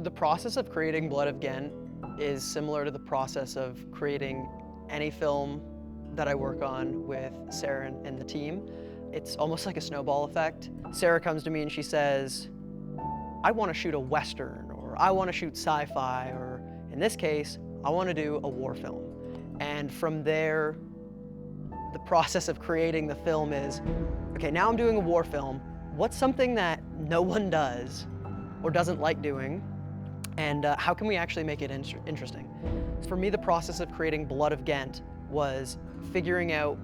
The process of creating Blood of Ghent is similar to the process of creating any film that I work on with Sarah and the team. It's almost like a snowball effect. Sarah comes to me and she says, I want to shoot a Western, or I want to shoot sci-fi, or in this case, I want to do a war film. And from there, the process of creating the film is, okay, now I'm doing a war film. What's something that no one does or doesn't like doing? And how can we actually make it interesting? For me, the process of creating Blood of Ghent was figuring out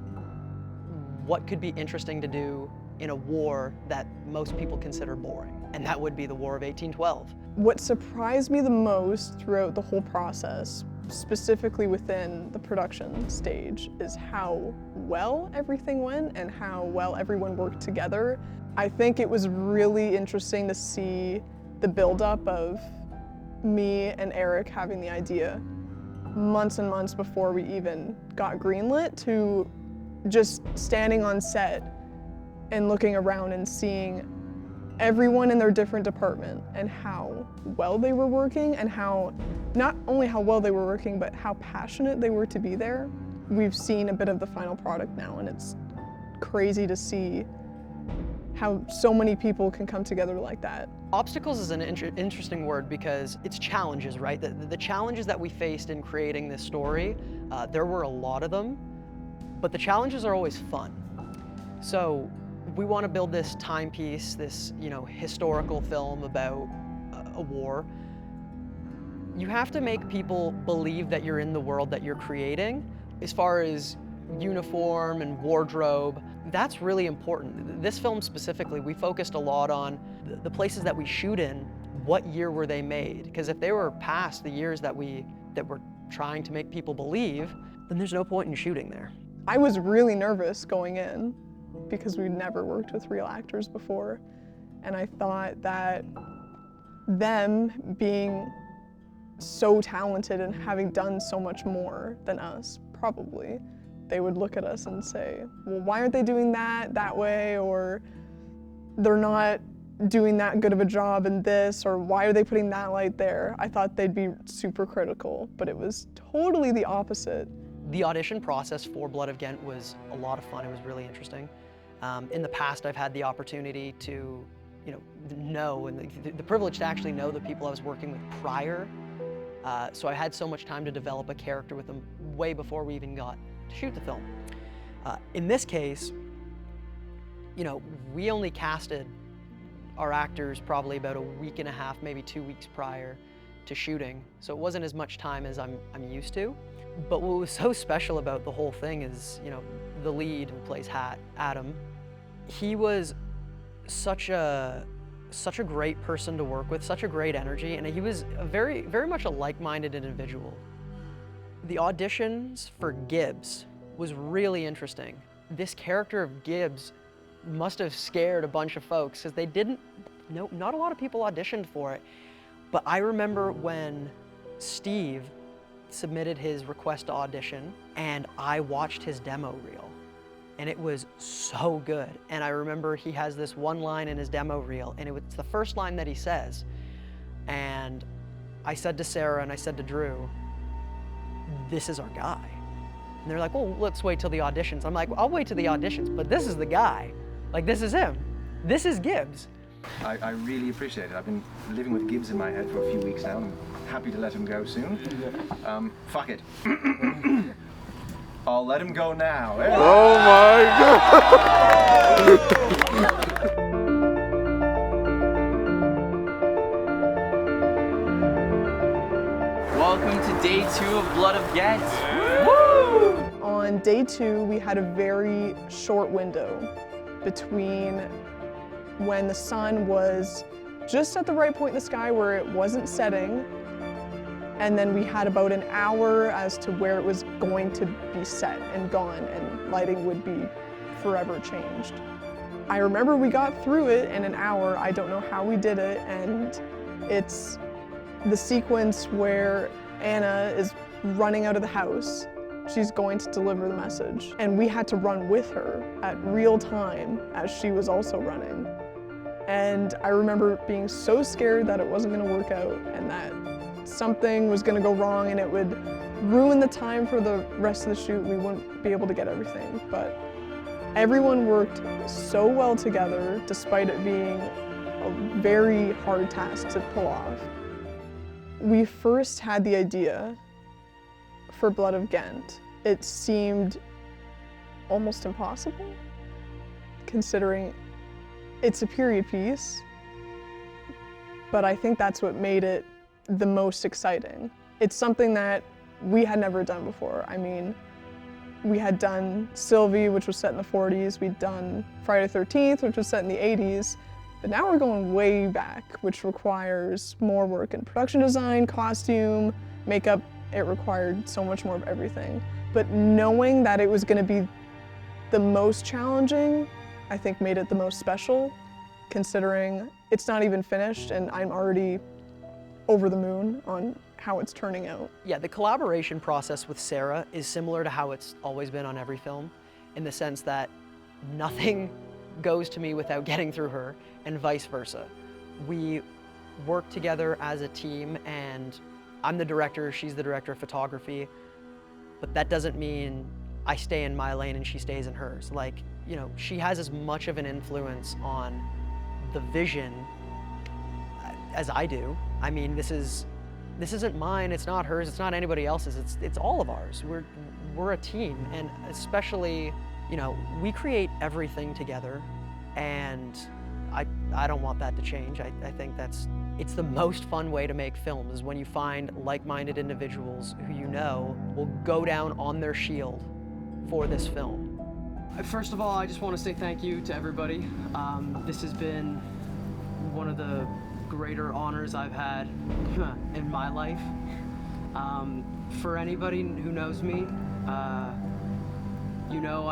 what could be interesting to do in a war that most people consider boring, and that would be the War of 1812. What surprised me the most throughout the whole process, specifically within the production stage, is how well everything went and how well everyone worked together. I think it was really interesting to see the buildup of me and Eric having the idea months and months before we even got greenlit, to just standing on set and looking around and seeing everyone in their different department and how well they were working, and how, not only how well they were working, but how passionate they were to be there. We've seen a bit of the final product now, and it's crazy to see how so many people can come together like that. Obstacles is an interesting word because it's challenges, right? The challenges that we faced in creating this story, there were a lot of them, but the challenges are always fun. So we want to build this timepiece, this historical film about a war. You have to make people believe that you're in the world that you're creating. As far as uniform and wardrobe, that's really important. This film specifically, we focused a lot on the places that we shoot in, what year were they made? Because if they were past the years that we're trying to make people believe, then there's no point in shooting there. I was really nervous going in because we'd never worked with real actors before. And I thought that them being so talented and having done so much more than us, probably, they would look at us and say, well, why aren't they doing that way? Or they're not doing that good of a job in this, or why are they putting that light there? I thought they'd be super critical, but it was totally the opposite. The audition process for Blood of Ghent was a lot of fun. It was really interesting. In the past, I've had the opportunity to, know, and the privilege to actually know the people I was working with prior. So I had so much time to develop a character with them way before we even got to shoot the film. In this case, we only casted our actors probably about a week and a half, maybe 2 weeks prior to shooting. So it wasn't as much time as I'm used to. But what was so special about the whole thing is, the lead who plays Adam, he was such a great person to work with, such a great energy, and he was very much a like-minded individual. The auditions for Gibbs was really interesting. This character of Gibbs must have scared a bunch of folks because not a lot of people auditioned for it. But I remember when Steve submitted his request to audition and I watched his demo reel, and it was so good. And I remember he has this one line in his demo reel, and it's the first line that he says. And I said to Sarah and I said to Drew, this is our guy. And they're like, well, let's wait till the auditions. I'm like, well, I'll wait till the auditions, but this is the guy. Like, this is him. This is Gibbs. I really appreciate it. I've been living with Gibbs in my head for a few weeks now. I'm happy to let him go soon. Fuck it. I'll let him go now. Eh? Oh my God! Welcome to day 2 of Blood of Ghent. Woo! On day 2, we had a very short window between when the sun was just at the right point in the sky where it wasn't setting, and then we had about an hour as to where it was going to be set and gone, and lighting would be forever changed. I remember we got through it in an hour. I don't know how we did it, and it's the sequence where Anna is running out of the house. She's going to deliver the message, and we had to run with her at real time as she was also running. And I remember being so scared that it wasn't gonna work out and that something was gonna go wrong and it would ruin the time for the rest of the shoot. We wouldn't be able to get everything. But everyone worked so well together despite it being a very hard task to pull off. We first had the idea for Blood of Ghent. It seemed almost impossible, considering it's a period piece, but I think that's what made it the most exciting. It's something that we had never done before. I mean, we had done Sylvie, which was set in the 40s, we'd done Friday the 13th, which was set in the 80s, but now we're going way back, which requires more work in production design, costume, makeup. It required so much more of everything. But knowing that it was gonna be the most challenging, I think made it the most special, considering it's not even finished and I'm already over the moon on how it's turning out. Yeah, the collaboration process with Sarah is similar to how it's always been on every film, in the sense that nothing goes to me without getting through her, and vice versa. We work together as a team, and I'm the director, she's the director of photography, but that doesn't mean I stay in my lane and she stays in hers. Like, you know, she has as much of an influence on the vision as I do. I mean, this isn't mine, it's not hers, it's not anybody else's, it's all of ours. We're a team, and especially, you know, we create everything together, and I don't want that to change. I think it's the most fun way to make films, is when you find like-minded individuals who you know will go down on their shield for this film. First of all, I just want to say thank you to everybody. This has been one of the greater honors I've had in my life. For anybody who knows me, you know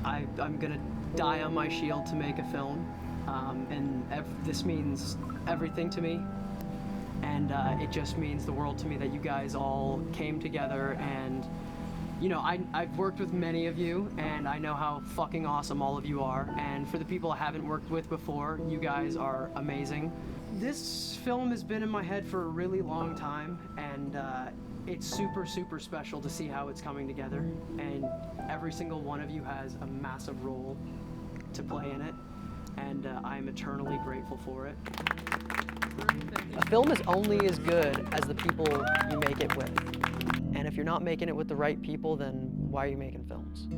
I'm gonna die on my shield to make a film, and this means everything to me, and it just means the world to me that you guys all came together. And you know, I've worked with many of you, and I know how fucking awesome all of you are. And for the people I haven't worked with before, you guys are amazing. This film has been in my head for a really long time, and it's super, super special to see how it's coming together. And every single one of you has a massive role to play in it, and I'm eternally grateful for it. A film is only as good as the people you make it with. And if you're not making it with the right people, then why are you making films?